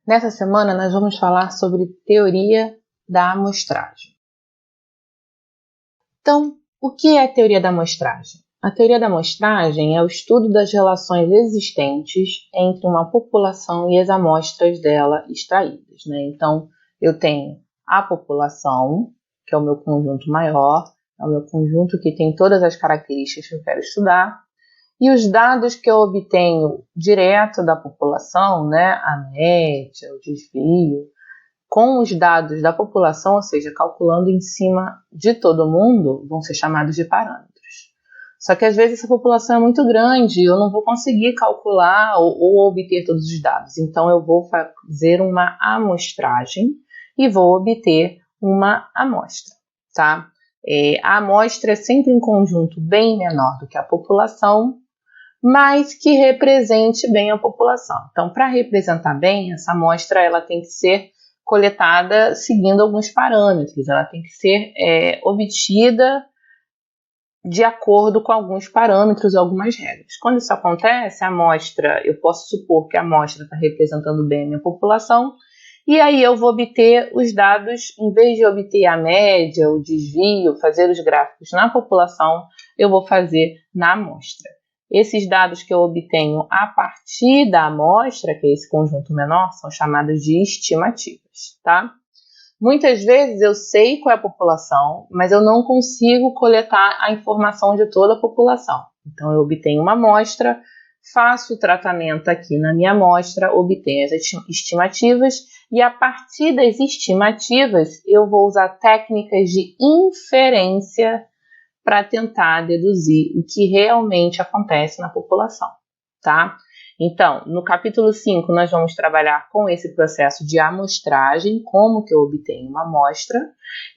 Nessa semana nós vamos falar sobre teoria da amostragem. Então, o que é a teoria da amostragem? A teoria da amostragem é o estudo das relações existentes entre uma população e as amostras dela extraídas, né? Então, eu tenho a população, que é o meu conjunto maior, é o meu conjunto que tem todas as características que eu quero estudar, e os dados que eu obtenho direto da população, né, a média, o desvio, com os dados da população, ou seja, calculando em cima de todo mundo, vão ser chamados de parâmetros. Só que às vezes essa população é muito grande e eu não vou conseguir calcular ou obter todos os dados. Então eu vou fazer uma amostragem e vou obter uma amostra, tá? A amostra é sempre um conjunto bem menor do que a população, mas que represente bem a população. Então, para representar bem, essa amostra ela tem que ser coletada seguindo alguns parâmetros, ela tem que ser obtida de acordo com alguns parâmetros, algumas regras. Quando isso acontece, a amostra, eu posso supor que a amostra está representando bem a minha população, e aí eu vou obter os dados, em vez de obter a média, o desvio, fazer os gráficos na população, eu vou fazer na amostra. Esses dados que eu obtenho a partir da amostra, que é esse conjunto menor, são chamados de estimativas, tá? Muitas vezes eu sei qual é a população, mas eu não consigo coletar a informação de toda a população. Então eu obtenho uma amostra, faço o tratamento aqui na minha amostra, obtenho as estimativas e a partir das estimativas eu vou usar técnicas de inferência para tentar deduzir o que realmente acontece na população, tá? Então, no capítulo 5, nós vamos trabalhar com esse processo de amostragem, como que eu obtenho uma amostra,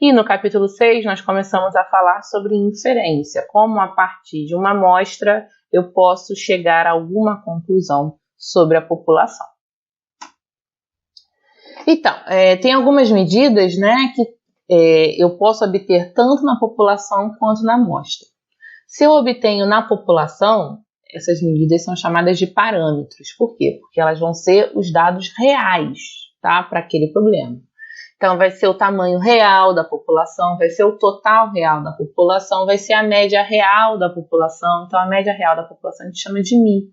e no capítulo 6 nós começamos a falar sobre inferência, como a partir de uma amostra eu posso chegar a alguma conclusão sobre a população. Então, tem algumas medidas, né, que eu posso obter tanto na população quanto na amostra. Se eu obtenho na população, essas medidas são chamadas de parâmetros. Por quê? Porque elas vão ser os dados reais, tá, para aquele problema. Então, vai ser o tamanho real da população, vai ser o total real da população, vai ser a média real da população. Então, a média real da população a gente chama de μ.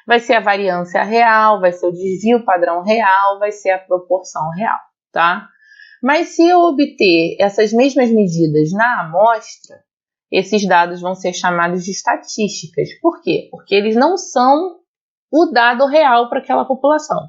Vai ser a variância real, vai ser o desvio padrão real, vai ser a proporção real, tá? Mas se eu obter essas mesmas medidas na amostra, esses dados vão ser chamados de estatísticas. Por quê? Porque eles não são o dado real para aquela população,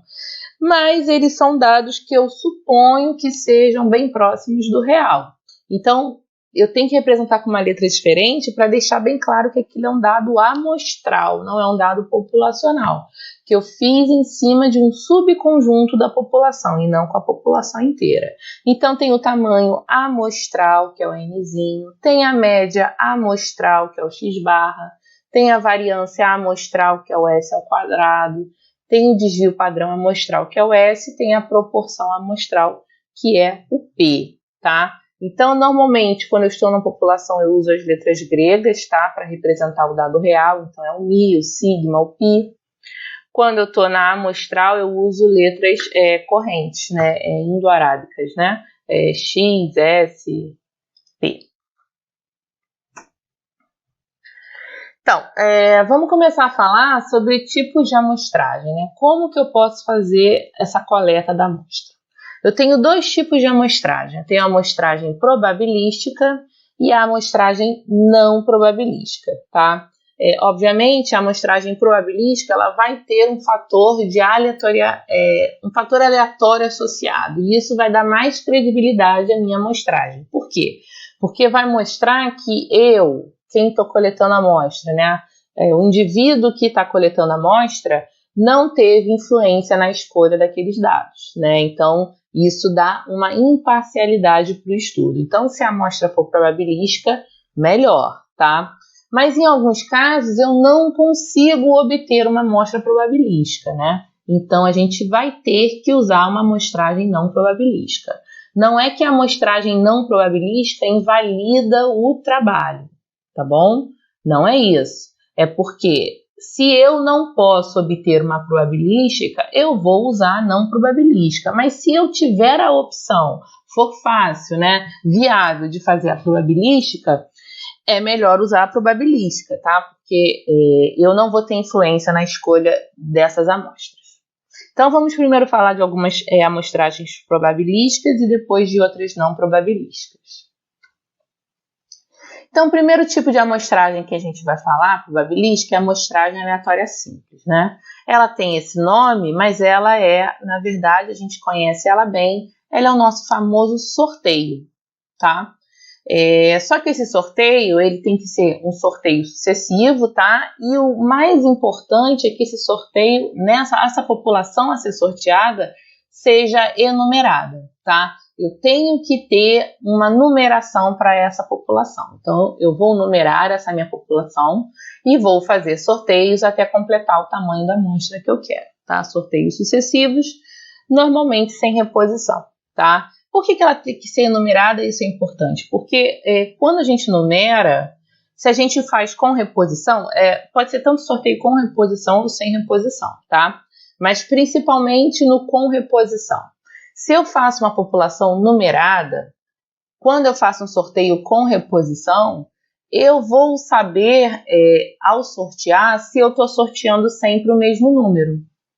mas eles são dados que eu suponho que sejam bem próximos do real. Então, eu tenho que representar com uma letra diferente para deixar bem claro que aquilo é um dado amostral, não é um dado populacional, que eu fiz em cima de um subconjunto da população e não com a população inteira. Então, tem o tamanho amostral, que é o Nzinho, tem a média amostral, que é o x barra, tem a variância amostral, que é o S ao quadrado, tem o desvio padrão amostral, que é o S, tem a proporção amostral, que é o P, tá? Então, normalmente, quando eu estou na população, eu uso as letras gregas, tá? Para representar o dado real. Então, é o μ, o sigma, o π. Quando eu estou na amostral, eu uso letras correntes, né? Indo-arábicas, né? X, S, P. Então, vamos começar a falar sobre tipos de amostragem, né? Como que eu posso fazer essa coleta da amostra? Eu tenho dois tipos de amostragem. Eu tenho a amostragem probabilística e a amostragem não probabilística, tá? Obviamente, a amostragem probabilística ela vai ter um fator aleatório associado. E isso vai dar mais credibilidade à minha amostragem. Por quê? Porque vai mostrar que quem estou coletando a amostra, né? O indivíduo que está coletando a amostra não teve influência na escolha daqueles dados, né? Então, isso dá uma imparcialidade para o estudo. Então, se a amostra for probabilística, melhor, tá? Mas, em alguns casos, eu não consigo obter uma amostra probabilística, né? Então, a gente vai ter que usar uma amostragem não probabilística. Não é que a amostragem não probabilística invalida o trabalho, tá bom? Não é isso. É porque se eu não posso obter uma probabilística, eu vou usar a não probabilística. Mas se eu tiver a opção, for fácil, né, viável de fazer a probabilística, é melhor usar a probabilística, tá? Porque eu não vou ter influência na escolha dessas amostras. Então, vamos primeiro falar de algumas amostragens probabilísticas e depois de outras não probabilísticas. Então, o primeiro tipo de amostragem que a gente vai falar, probabilística, é a amostragem aleatória simples, né? Ela tem esse nome, mas ela na verdade, a gente conhece ela bem, ela é o nosso famoso sorteio, tá? Só que esse sorteio, ele tem que ser um sorteio sucessivo, tá? E o mais importante é que esse sorteio, essa população a ser sorteada, seja enumerada, tá? Eu tenho que ter uma numeração para essa população. Então, eu vou numerar essa minha população e vou fazer sorteios até completar o tamanho da amostra que eu quero, tá? Sorteios sucessivos, normalmente sem reposição, tá? Por que ela tem que ser enumerada? Isso é importante, porque quando a gente numera, se a gente faz com reposição, pode ser tanto sorteio com reposição ou sem reposição, tá? Mas principalmente no com reposição. Se eu faço uma população numerada, quando eu faço um sorteio com reposição, eu vou saber, ao sortear, se eu estou sorteando sempre o mesmo número,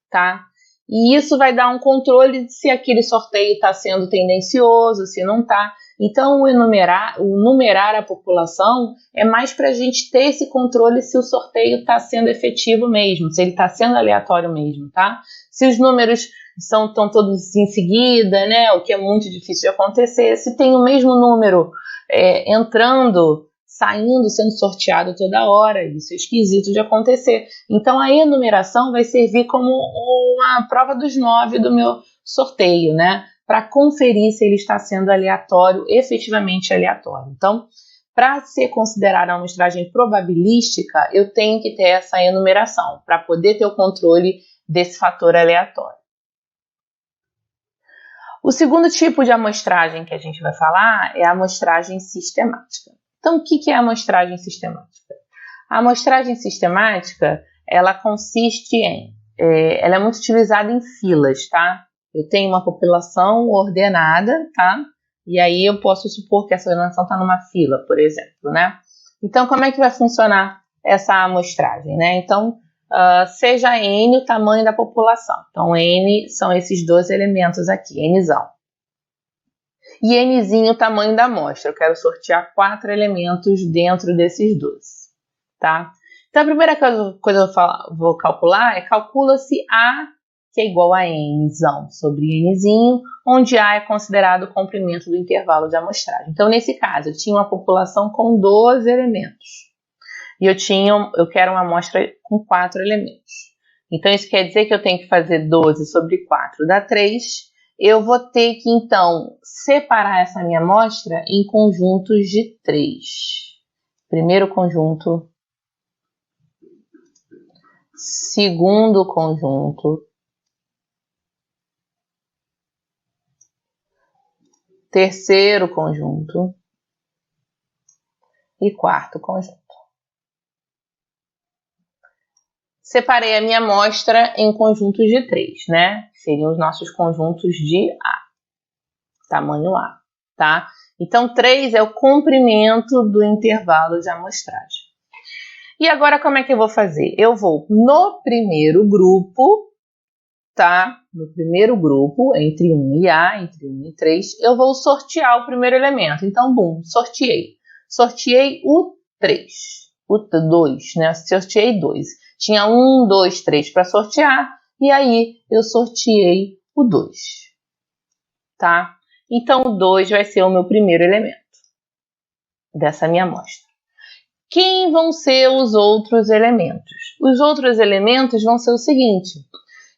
tá? E isso vai dar um controle de se aquele sorteio está sendo tendencioso, se não está. Então, o numerar a população é mais para a gente ter esse controle se o sorteio está sendo efetivo mesmo, se ele está sendo aleatório mesmo, tá? Se os números estão todos em seguida, né? O que é muito difícil de acontecer. Se tem o mesmo número entrando, saindo, sendo sorteado toda hora, isso é esquisito de acontecer. Então, a enumeração vai servir como uma prova dos 9 do meu sorteio, né? Para conferir se ele está sendo aleatório, efetivamente aleatório. Então, para ser considerada uma amostragem probabilística, eu tenho que ter essa enumeração, para poder ter o controle desse fator aleatório. O segundo tipo de amostragem que a gente vai falar é a amostragem sistemática. Então, o que é a amostragem sistemática? A amostragem sistemática, ela consiste ela é muito utilizada em filas, tá? Eu tenho uma população ordenada, tá? E aí eu posso supor que essa ordenação está numa fila, por exemplo, né? Então, como é que vai funcionar essa amostragem, né? Então, seja N o tamanho da população. Então, N são esses dois elementos aqui, Nzão. E Nzinho o tamanho da amostra. Eu quero sortear 4 elementos dentro desses 12, tá? Então, a primeira coisa que eu vou calcular calcula-se A, que é igual a Nzão sobre Nzinho, onde A é considerado o comprimento do intervalo de amostragem. Então, nesse caso, eu tinha uma população com 12 elementos. E eu quero uma amostra com 4 elementos. Então, isso quer dizer que eu tenho que fazer 12 sobre 4 dá 3. Eu vou ter que, então, separar essa minha amostra em conjuntos de 3. Primeiro conjunto. Segundo conjunto. Terceiro conjunto. E quarto conjunto. Separei a minha amostra em conjuntos de 3, né? Seriam os nossos conjuntos de A. Tamanho A, tá? Então, 3 é o comprimento do intervalo de amostragem. E agora, como é que eu vou fazer? Eu vou no primeiro grupo, tá? No primeiro grupo, entre 1 e A, entre 1 e 3, eu vou sortear o primeiro elemento. Então, bum, sorteei. Sorteei o 3, o 2, né? Sorteei 2. Tinha 1, 2, 3 para sortear, e aí eu sorteei o 2, tá? Então, o 2 vai ser o meu primeiro elemento dessa minha amostra. Quem vão ser os outros elementos? Os outros elementos vão ser o seguinte: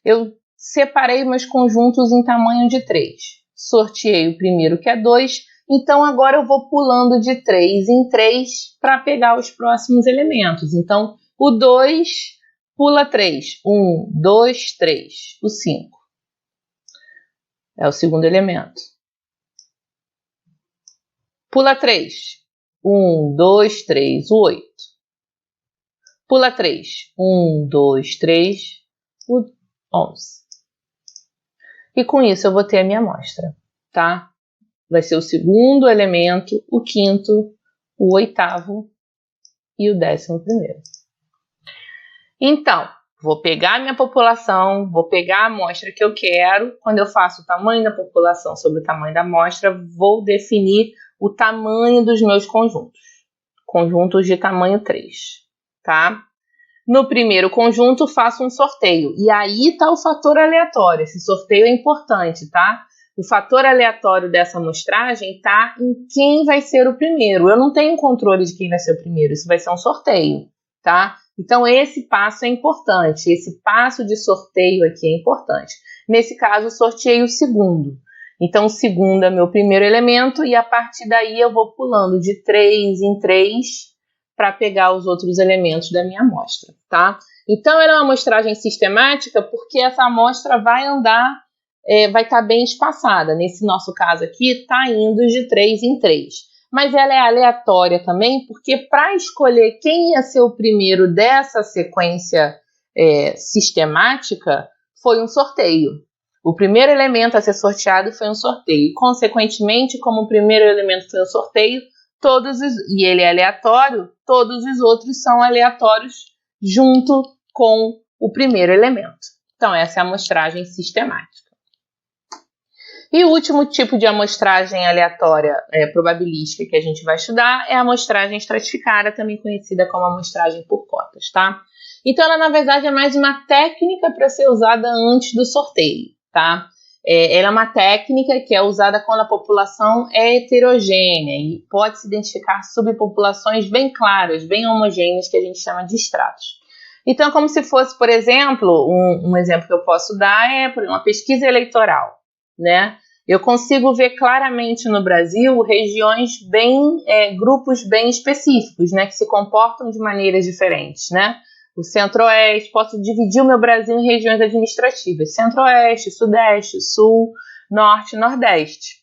eu separei meus conjuntos em tamanho de 3. Sorteei o primeiro, que é 2, então agora eu vou pulando de 3 em 3 para pegar os próximos elementos. Então, o 2 pula 3. 1, 2, 3. O 5 é o segundo elemento. Pula 3. 1, 2, 3. O 8. Pula 3. 1, 2, 3, 11. E com isso eu vou ter a minha amostra, tá? Vai ser o segundo elemento, o quinto, o oitavo e o 11º. Então, vou pegar a minha população, vou pegar a amostra que eu quero. Quando eu faço o tamanho da população sobre o tamanho da amostra, vou definir o tamanho dos meus conjuntos. Conjuntos de tamanho 3, tá? No primeiro conjunto, faço um sorteio. E aí está o fator aleatório. Esse sorteio é importante, tá? O fator aleatório dessa amostragem está em quem vai ser o primeiro. Eu não tenho controle de quem vai ser o primeiro. Isso vai ser um sorteio, tá? Então, esse passo é importante. Esse passo de sorteio aqui é importante. Nesse caso, eu sorteei o segundo. Então, o segundo é meu primeiro elemento e a partir daí eu vou pulando de 3 em 3 para pegar os outros elementos da minha amostra, tá? Então, ela é uma amostragem sistemática porque essa amostra vai andar, vai estar bem espaçada. Nesse nosso caso aqui, está indo de 3 em 3. Mas ela é aleatória também porque para escolher quem ia ser o primeiro dessa sequência sistemática, foi um sorteio. O primeiro elemento a ser sorteado foi um sorteio. E, consequentemente, como o primeiro elemento foi um sorteio, e ele é aleatório, todos os outros são aleatórios junto com o primeiro elemento. Então, essa é a amostragem sistemática. E o último tipo de amostragem aleatória probabilística que a gente vai estudar é a amostragem estratificada, também conhecida como amostragem por cotas, tá? Então, ela, na verdade, é mais uma técnica para ser usada antes do sorteio, tá? Ela é uma técnica que é usada quando a população é heterogênea e pode-se identificar subpopulações bem claras, bem homogêneas, que a gente chama de estratos. Então, como se fosse, por exemplo, um exemplo que eu posso dar é uma pesquisa eleitoral, né? Eu consigo ver claramente no Brasil regiões grupos bem específicos, né, que se comportam de maneiras diferentes, né? O Centro-Oeste, posso dividir o meu Brasil em regiões administrativas: Centro-Oeste, Sudeste, Sul, Norte, Nordeste.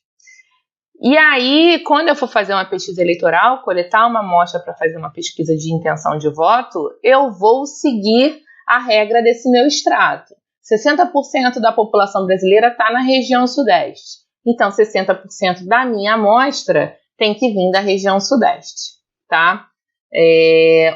E aí, quando eu for fazer uma pesquisa eleitoral, coletar uma amostra para fazer uma pesquisa de intenção de voto, eu vou seguir a regra desse meu extrato. 60% da população brasileira está na região Sudeste. Então, 60% da minha amostra tem que vir da região Sudeste, tá?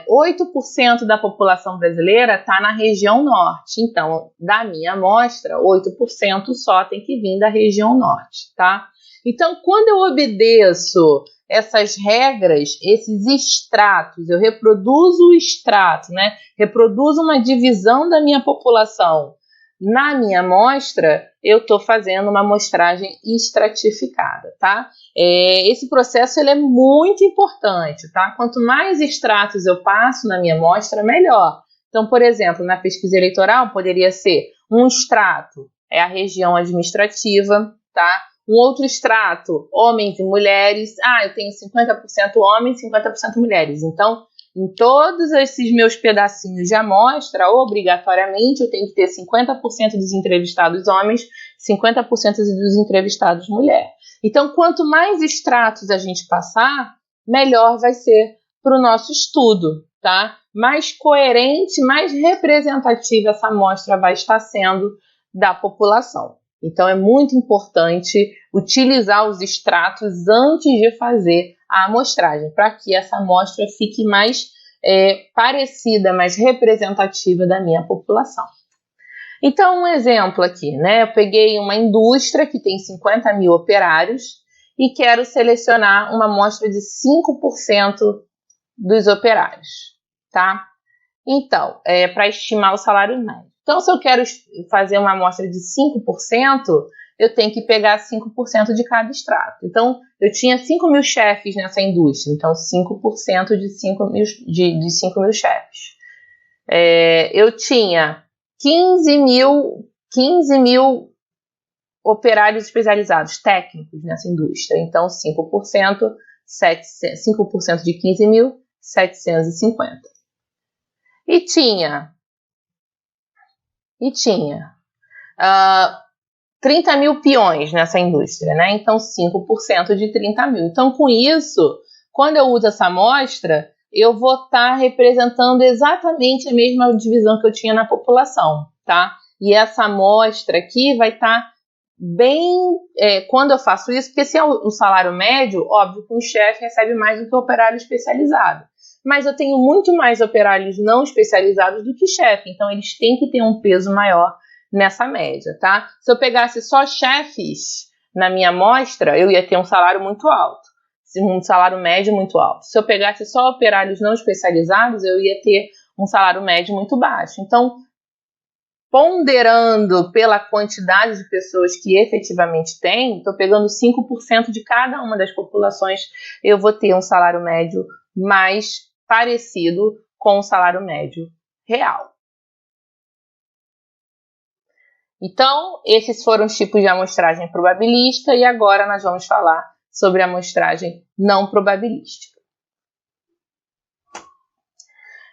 8% da população brasileira está na região Norte. Então, da minha amostra, 8% só tem que vir da região Norte, tá? Então, quando eu obedeço essas regras, esses extratos, eu reproduzo o extrato, né? Reproduzo uma divisão da minha população na minha amostra, eu estou fazendo uma amostragem estratificada, tá? Esse processo ele é muito importante, tá? Quanto mais extratos eu passo na minha amostra, melhor. Então, por exemplo, na pesquisa eleitoral poderia ser um extrato, a região administrativa, tá? Um outro extrato, homens e mulheres. Eu tenho 50% homens, 50% mulheres. Então, em todos esses meus pedacinhos de amostra, obrigatoriamente, eu tenho que ter 50% dos entrevistados homens, 50% dos entrevistados mulheres. Então, quanto mais extratos a gente passar, melhor vai ser para o nosso estudo, tá? Mais coerente, mais representativa essa amostra vai estar sendo da população. Então, é muito importante utilizar os extratos antes de fazer a amostragem, para que essa amostra fique mais parecida, mais representativa da minha população. Então, um exemplo aqui, né? Eu peguei uma indústria que tem 50 mil operários e quero selecionar uma amostra de 5% dos operários, tá? Então, para estimar o salário médio. Então, se eu quero fazer uma amostra de 5%, eu tenho que pegar 5% de cada extrato. Então, eu tinha 5 mil chefes nessa indústria. Então, 5% de 5 mil chefes. Eu tinha 15 mil operários especializados, técnicos nessa indústria. Então, 5% de 15 mil, 750. E tinha 30 mil peões nessa indústria, né? Então, 5% de 30 mil. Então, com isso, quando eu uso essa amostra, eu vou estar representando exatamente a mesma divisão que eu tinha na população, tá? E essa amostra aqui vai estar bem... quando eu faço isso, porque se é o salário médio, óbvio que um chefe recebe mais do que o operário especializado. Mas eu tenho muito mais operários não especializados do que chefe, então eles têm que ter um peso maior nessa média, tá? Se eu pegasse só chefes na minha amostra, eu ia ter um salário muito alto, um salário médio muito alto. Se eu pegasse só operários não especializados, eu ia ter um salário médio muito baixo. Então, ponderando pela quantidade de pessoas que efetivamente tem, estou pegando 5% de cada uma das populações, eu vou ter um salário médio mais parecido com o salário médio real. Então, esses foram os tipos de amostragem probabilística e agora nós vamos falar sobre a amostragem não probabilística.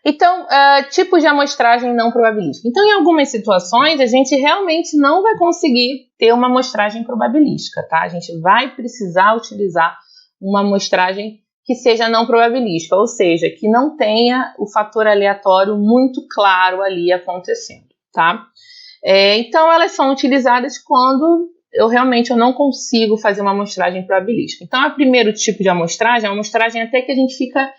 Então, tipos de amostragem não probabilística. Então, em algumas situações, a gente realmente não vai conseguir ter uma amostragem probabilística, tá? A gente vai precisar utilizar uma amostragem que seja não probabilística, ou seja, que não tenha o fator aleatório muito claro ali acontecendo, tá? Então, elas são utilizadas quando eu não consigo fazer uma amostragem probabilística. Então, o primeiro tipo de amostragem é uma amostragem até que a gente fica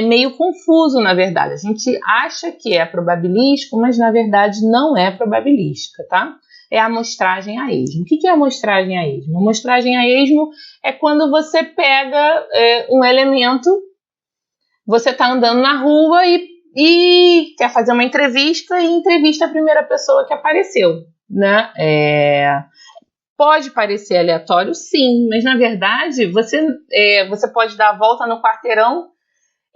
meio confuso, na verdade. A gente acha que é probabilístico, mas, na verdade, não é probabilística, tá? É a amostragem a esmo. O que é a amostragem a esmo? A amostragem a esmo é quando você pega um elemento, você está andando na rua e quer fazer uma entrevista e entrevista a primeira pessoa que apareceu, né? Pode parecer aleatório, sim, mas na verdade você pode dar a volta no quarteirão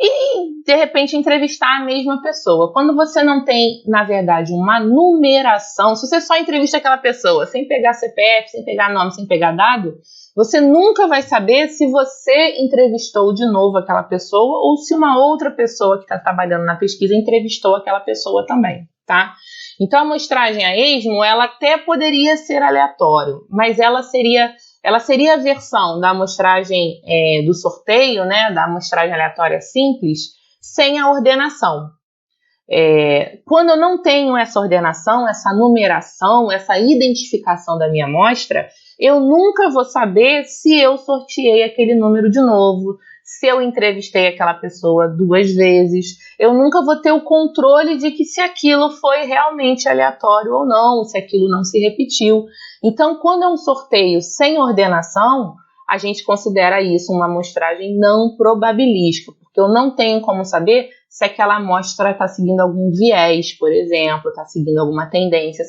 e de repente entrevistar a mesma pessoa. Quando você não tem, na verdade, uma numeração, se você só entrevista aquela pessoa sem pegar CPF, sem pegar nome, sem pegar dado, você nunca vai saber se você entrevistou de novo aquela pessoa ou se uma outra pessoa que está trabalhando na pesquisa entrevistou aquela pessoa também, tá? Então, a amostragem a esmo, ela até poderia ser aleatório, mas ela seria a versão da amostragem do sorteio, né, da amostragem aleatória simples, sem a ordenação. Quando eu não tenho essa ordenação, essa numeração, essa identificação da minha amostra, eu nunca vou saber se eu sorteei aquele número de novo, se eu entrevistei aquela pessoa 2 vezes. Eu nunca vou ter o controle de que se aquilo foi realmente aleatório ou não, se aquilo não se repetiu. Então, quando é um sorteio sem ordenação, a gente considera isso uma amostragem não probabilística, porque eu não tenho como saber se aquela amostra está seguindo algum viés, por exemplo, está seguindo alguma tendência,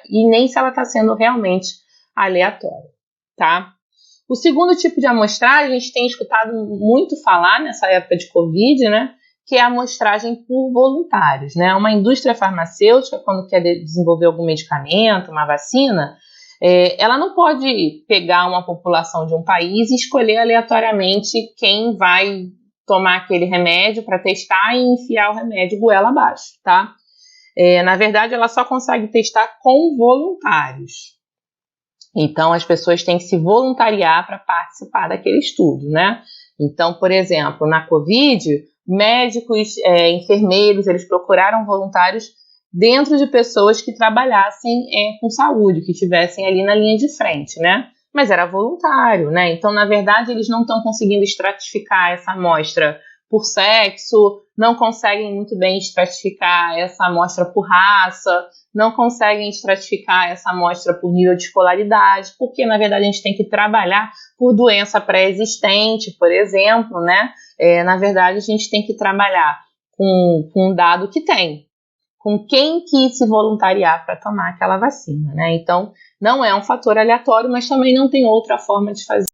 e nem se ela está sendo realmente aleatória, tá? O segundo tipo de amostragem, a gente tem escutado muito falar nessa época de Covid, né? Que é a amostragem por voluntários, né? Uma indústria farmacêutica, quando quer desenvolver algum medicamento, uma vacina, ela não pode pegar uma população de um país e escolher aleatoriamente quem vai tomar aquele remédio para testar e enfiar o remédio goela abaixo, tá? Na verdade, ela só consegue testar com voluntários. Então, as pessoas têm que se voluntariar para participar daquele estudo, né? Então, por exemplo, na Covid, médicos, enfermeiros, eles procuraram voluntários dentro de pessoas que trabalhassem com saúde, que estivessem ali na linha de frente, né? Mas era voluntário, né? Então, na verdade, eles não estão conseguindo estratificar essa amostra por sexo, não conseguem muito bem estratificar essa amostra por raça, não conseguem estratificar essa amostra por nível de escolaridade, porque, na verdade, a gente tem que trabalhar por doença pré-existente, por exemplo, né? Na verdade, a gente tem que trabalhar com um dado que tem, com quem quis se voluntariar para tomar aquela vacina, né? Então, não é um fator aleatório, mas também não tem outra forma de fazer.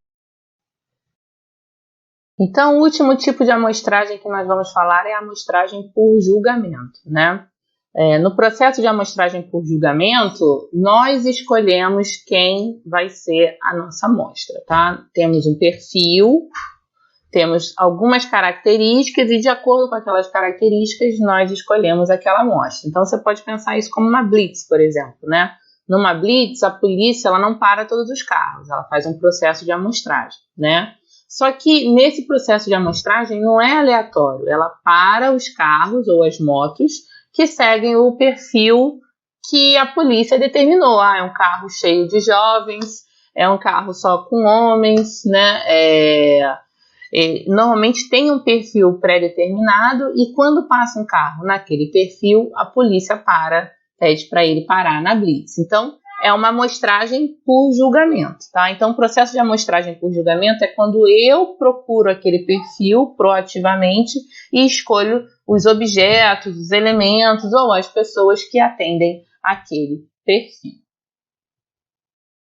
Então, o último tipo de amostragem que nós vamos falar é a amostragem por julgamento, né? No processo de amostragem por julgamento, nós escolhemos quem vai ser a nossa amostra, tá? Temos um perfil, temos algumas características e, de acordo com aquelas características, nós escolhemos aquela amostra. Então, você pode pensar isso como uma blitz, por exemplo, né? Numa blitz, a polícia ela não para todos os carros, ela faz um processo de amostragem, né? Só que nesse processo de amostragem não é aleatório, ela para os carros ou as motos que seguem o perfil que a polícia determinou. É um carro cheio de jovens, é um carro só com homens, né? Normalmente tem um perfil pré-determinado e quando passa um carro naquele perfil, a polícia pede para ele parar na blitz. Então, é uma amostragem por julgamento, tá? Então, o processo de amostragem por julgamento é quando eu procuro aquele perfil proativamente e escolho os objetos, os elementos ou as pessoas que atendem aquele perfil.